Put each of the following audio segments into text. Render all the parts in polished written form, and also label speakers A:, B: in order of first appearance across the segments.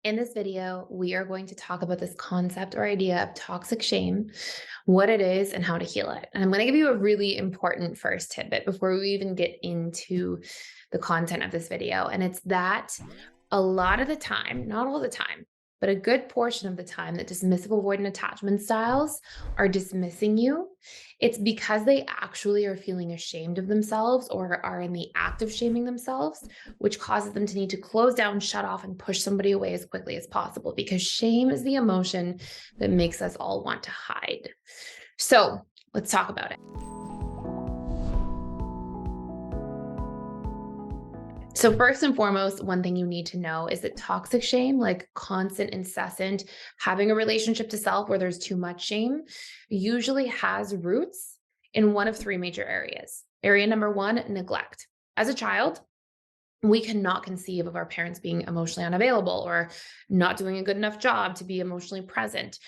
A: In this video, we are going to talk about this concept or idea of toxic shame, what it is, and how to heal it. And I'm going to give you a really important first tidbit before we even get into the content of this video. And it's that a lot of the time, not all the time, but a good portion of the time that dismissive avoidant attachment styles are dismissing you, it's because they actually are feeling ashamed of themselves or are in the act of shaming themselves, which causes them to need to close down, shut off, and push somebody away as quickly as possible because shame is the emotion that makes us all want to hide. So let's talk about it. So first and foremost, one thing you need to know is that toxic shame, like constant, incessant, having a relationship to self where there's too much shame, usually has roots in one of three major areas. Area number one, neglect. As a child, we cannot conceive of our parents being emotionally unavailable or not doing a good enough job to be emotionally present.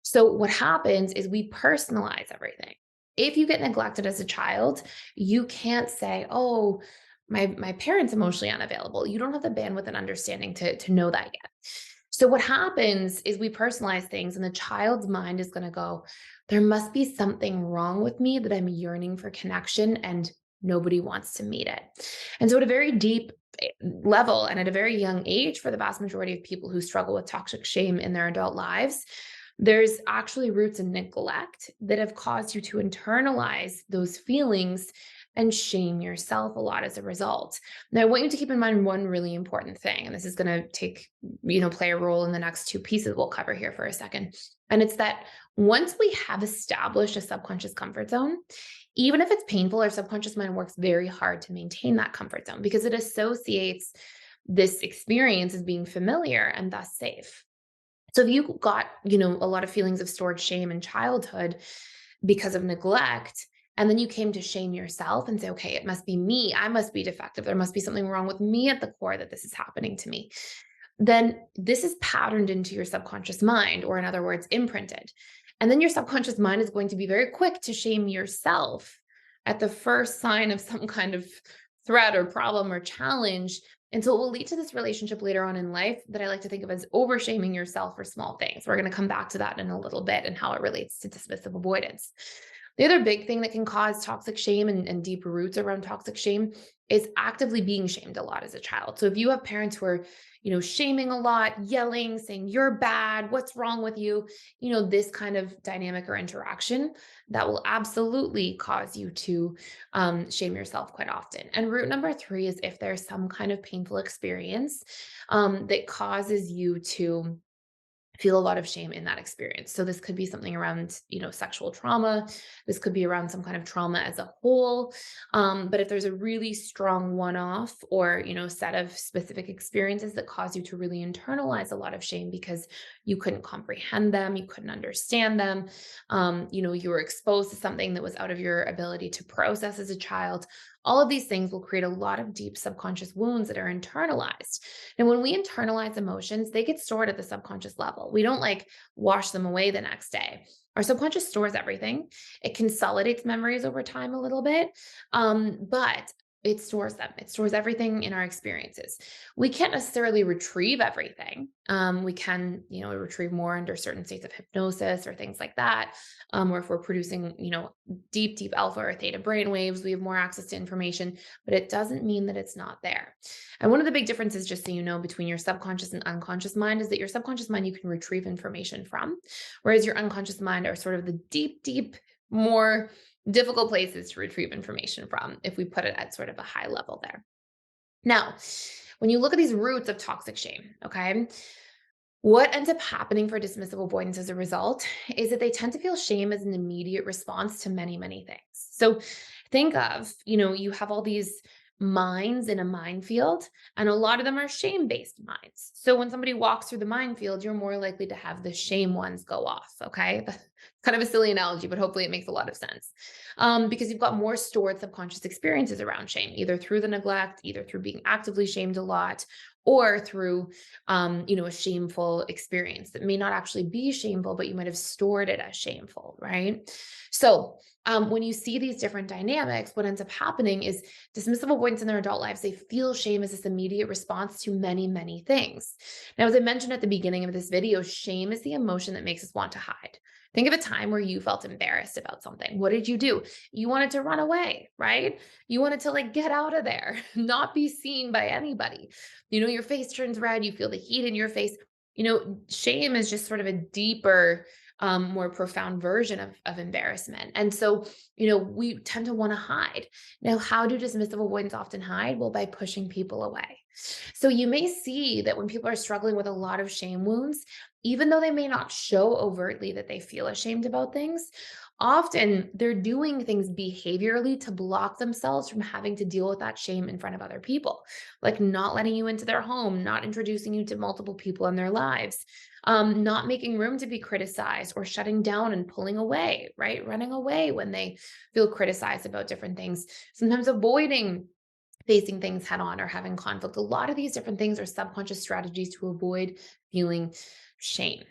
A: So what happens is we personalize everything. If you get neglected as a child, you can't say, oh, my parents emotionally unavailable. You don't have the bandwidth and understanding to know that yet. So what happens is we personalize things and the child's mind is going to go, there must be something wrong with me that I'm yearning for connection and nobody wants to meet it. And so at a very deep level and at a very young age for the vast majority of people who struggle with toxic shame in their adult lives, there's actually roots in neglect that have caused you to internalize those feelings and shame yourself a lot as a result. Now, I want you to keep in mind one really important thing, and this is going to play a role in the next two pieces we'll cover here for a second. And it's that once we have established a subconscious comfort zone, even if it's painful, our subconscious mind works very hard to maintain that comfort zone because it associates this experience as being familiar and thus safe. So if you got, a lot of feelings of stored shame in childhood because of neglect, and then you came to shame yourself and say, okay, it must be me. I must be defective. There must be something wrong with me at the core that this is happening to me. Then this is patterned into your subconscious mind, or in other words, imprinted. And then your subconscious mind is going to be very quick to shame yourself at the first sign of some kind of threat or problem or challenge. And so it will lead to this relationship later on in life that I like to think of as over-shaming yourself for small things. We're going to come back to that in a little bit and how it relates to dismissive avoidance. The other big thing that can cause toxic shame and deep roots around toxic shame is actively being shamed a lot as a child. So if you have parents who are, shaming a lot, yelling, saying you're bad, what's wrong with you, this kind of dynamic or interaction, that will absolutely cause you to shame yourself quite often. And root number three is if there's some kind of painful experience that causes you to feel a lot of shame in that experience. So this could be something around, sexual trauma. This could be around some kind of trauma as a whole. But if there's a really strong one-off or, set of specific experiences that cause you to really internalize a lot of shame because you couldn't comprehend them, you couldn't understand them, you were exposed to something that was out of your ability to process as a child, all of these things will create a lot of deep subconscious wounds that are internalized. And when we internalize emotions, they get stored at the subconscious level. We don't wash them away the next day. Our subconscious stores everything. It consolidates memories over time a little bit, but it stores them. It stores everything in our experiences. We can't necessarily retrieve everything. We can, retrieve more under certain states of hypnosis or things like that. Or if we're producing, deep, deep alpha or theta brain waves, we have more access to information, but it doesn't mean that it's not there. And one of the big differences, just so you know, between your subconscious and unconscious mind is that your subconscious mind, you can retrieve information from, whereas your unconscious mind are sort of the deep, deep, more difficult places to retrieve information from, if we put it at sort of a high level there. Now, when you look at these roots of toxic shame, okay, what ends up happening for dismissive avoidance as a result is that they tend to feel shame as an immediate response to many, many things. So think of, you have all these minds in a minefield, and a lot of them are shame-based minds. So when somebody walks through the minefield, you're more likely to have the shame ones go off. Okay. Kind of a silly analogy, but hopefully it makes a lot of sense. Because you've got more stored subconscious experiences around shame, either through the neglect, either through being actively shamed a lot, or through a shameful experience that may not actually be shameful, but you might have stored it as shameful, right? So when you see these different dynamics, what ends up happening is dismissive avoidance in their adult lives, they feel shame as this immediate response to many, many things. Now, as I mentioned at the beginning of this video, shame is the emotion that makes us want to hide. Think of a time where you felt embarrassed about something. What did you do? You wanted to run away, right? You wanted to like get out of there, not be seen by anybody. Your face turns red, you feel the heat in your face. Shame is just sort of a deeper, more profound version of embarrassment. And so, we tend to want to hide. Now, how do dismissive avoidants often hide? Well, by pushing people away. So you may see that when people are struggling with a lot of shame wounds, even though they may not show overtly that they feel ashamed about things, often they're doing things behaviorally to block themselves from having to deal with that shame in front of other people, like not letting you into their home, not introducing you to multiple people in their lives, not making room to be criticized, or shutting down and pulling away, right? Running away when they feel criticized about different things, sometimes avoiding facing things head on or having conflict. A lot of these different things are subconscious strategies to avoid feeling shame.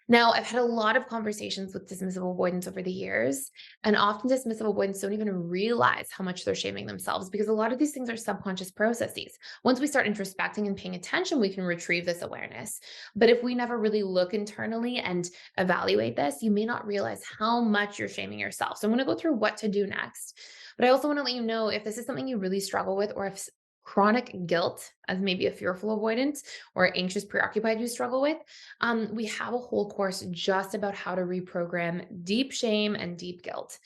A: Now, I've had a lot of conversations with dismissive avoidants over the years, and often dismissive avoidants don't even realize how much they're shaming themselves because a lot of these things are subconscious processes. Once we start introspecting and paying attention, we can retrieve this awareness. But if we never really look internally and evaluate this, you may not realize how much you're shaming yourself. So I'm going to go through what to do next. But I also want to let you know if this is something you really struggle with, or if chronic guilt, as maybe a fearful avoidance, or anxious preoccupied you struggle with, we have a whole course just about how to reprogram deep shame and deep guilt,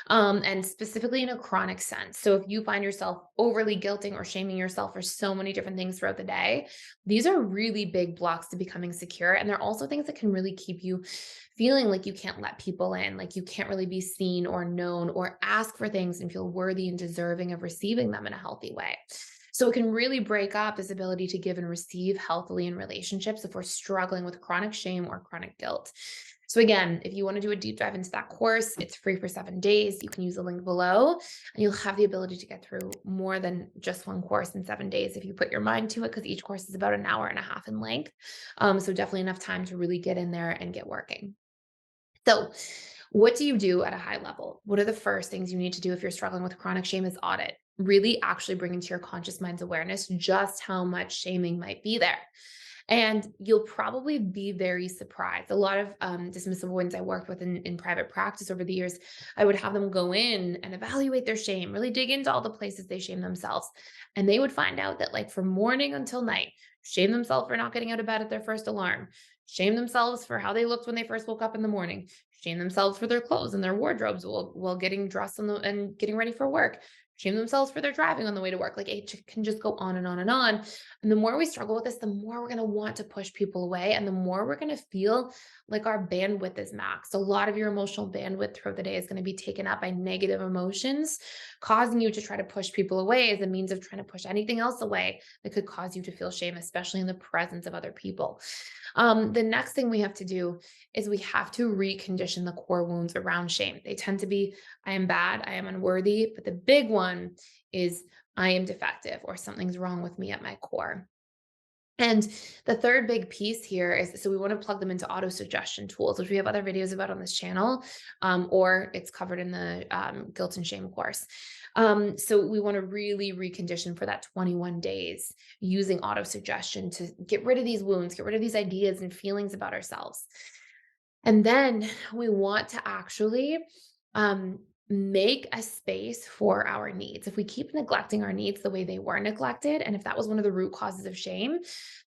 A: and specifically in a chronic sense. So if you find yourself overly guilting or shaming yourself for so many different things throughout the day, these are really big blocks to becoming secure. And they're also things that can really keep you feeling like you can't let people in, like you can't really be seen or known or ask for things and feel worthy and deserving of receiving them in a healthy way. So it can really break up this ability to give and receive healthily in relationships if we're struggling with chronic shame or chronic guilt. So again, if you want to do a deep dive into that course, it's free for 7 days. You can use the link below, and you'll have the ability to get through more than just one course in 7 days if you put your mind to it, because each course is about an hour and a half in length. So definitely enough time to really get in there and get working. So, what do you do at a high level? What are the first things you need to do if you're struggling with chronic shame? Is audit. Really actually bring into your conscious mind's awareness just how much shaming might be there. And you'll probably be very surprised. A lot of dismissive avoidants I worked with in private practice over the years, I would have them go in and evaluate their shame, really dig into all the places they shame themselves. And they would find out that, like, from morning until night, shame themselves for not getting out of bed at their first alarm, shame themselves for how they looked when they first woke up in the morning, shame themselves for their clothes and their wardrobes while getting dressed and getting ready for work, shame themselves for their driving on the way to work. Like, it can just go on and on and on. And the more we struggle with this, the more we're going to want to push people away, and the more we're going to feel like our bandwidth is maxed. A lot of your emotional bandwidth throughout the day is going to be taken up by negative emotions, causing you to try to push people away as a means of trying to push anything else away that could cause you to feel shame, especially in the presence of other people. The next thing we have to do is we have to recondition the core wounds around shame. They tend to be, I am bad, I am unworthy, but the big one is I am defective, or something's wrong with me at my core. And the third big piece here is, so we want to plug them into auto suggestion tools, which we have other videos about on this channel, or it's covered in the guilt and shame course. So we want to really recondition for that 21 days using auto suggestion to get rid of these wounds, get rid of these ideas and feelings about ourselves. And then we want to actually um, make a space for our needs. If we keep neglecting our needs the way they were neglected, and if that was one of the root causes of shame,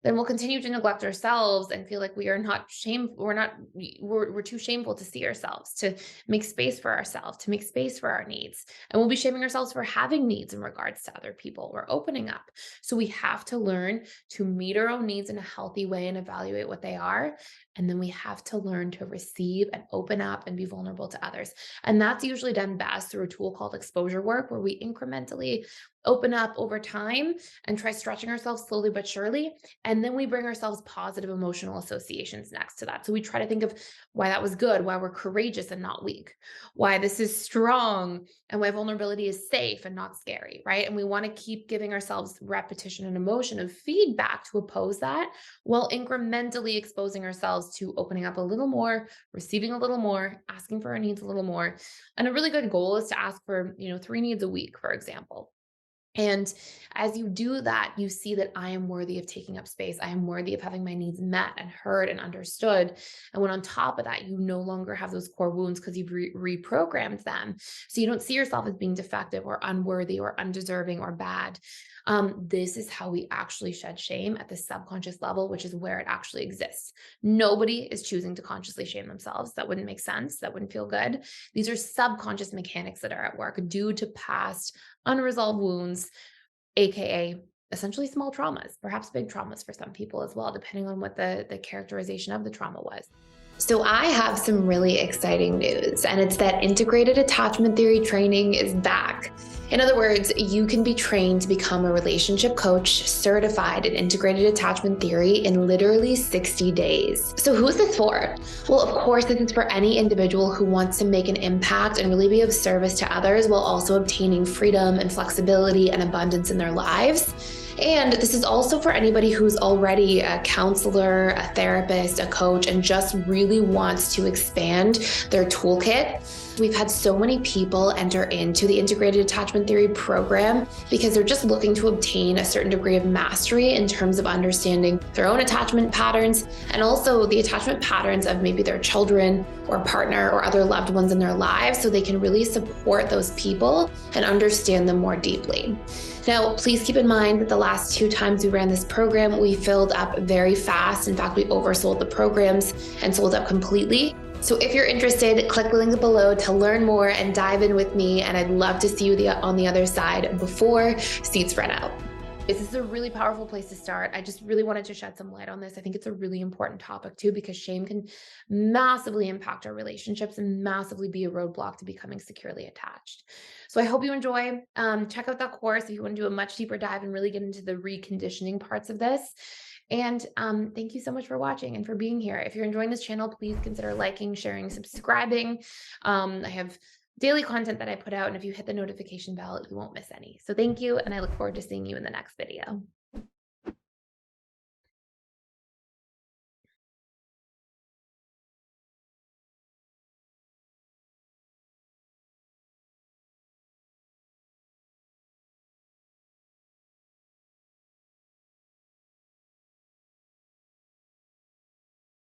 A: then we'll continue to neglect ourselves and feel like we are not shame. We're too shameful to see ourselves, to make space for ourselves, to make space for our needs. And we'll be shaming ourselves for having needs in regards to other people. We're opening up. So we have to learn to meet our own needs in a healthy way and evaluate what they are. And then we have to learn to receive and open up and be vulnerable to others. And that's usually done best through a tool called exposure work, where we incrementally open up over time and try stretching ourselves slowly but surely. And then we bring ourselves positive emotional associations next to that. So we try to think of why that was good, why we're courageous and not weak, why this is strong, and why vulnerability is safe and not scary, right? And we want to keep giving ourselves repetition and emotion of feedback to oppose that, while incrementally exposing ourselves to opening up a little more, receiving a little more, asking for our needs a little more. And a really good goal is to ask for, 3 needs a week, for example. And as you do that, you see that I am worthy of taking up space. I am worthy of having my needs met and heard and understood. And when on top of that, you no longer have those core wounds because you've reprogrammed them. So you don't see yourself as being defective or unworthy or undeserving or bad. This is how we actually shed shame at the subconscious level, which is where it actually exists. Nobody is choosing to consciously shame themselves. That wouldn't make sense. That wouldn't feel good. These are subconscious mechanics that are at work due to past unresolved wounds, AKA essentially small traumas, perhaps big traumas for some people as well, depending on what the characterization of the trauma was. So I have some really exciting news, and it's that integrated attachment theory training is back. In other words, you can be trained to become a relationship coach certified in integrated attachment theory in literally 60 days. So who is this for? Well, of course, this is for any individual who wants to make an impact and really be of service to others while also obtaining freedom and flexibility and abundance in their lives. And this is also for anybody who's already a counselor, a therapist, a coach, and just really wants to expand their toolkit. We've had so many people enter into the integrated attachment theory program because they're just looking to obtain a certain degree of mastery in terms of understanding their own attachment patterns and also the attachment patterns of maybe their children or partner or other loved ones in their lives, so they can really support those people and understand them more deeply. Now, please keep in mind that the last 2 times we ran this program, we filled up very fast. In fact, we oversold the programs and sold out completely. So if you're interested, click the link below to learn more and dive in with me. And I'd love to see you on the other side before seats run out. This is a really powerful place to start. I just really wanted to shed some light on this. I think it's a really important topic too, because shame can massively impact our relationships and massively be a roadblock to becoming securely attached. So I hope you enjoy. Check out that course if you want to do a much deeper dive and really get into the reconditioning parts of this. And thank you so much for watching and for being here. If you're enjoying this channel, please consider liking, sharing, subscribing. I have daily content that I put out, and if you hit the notification bell, you won't miss any. So thank you, and I look forward to seeing you in the next video.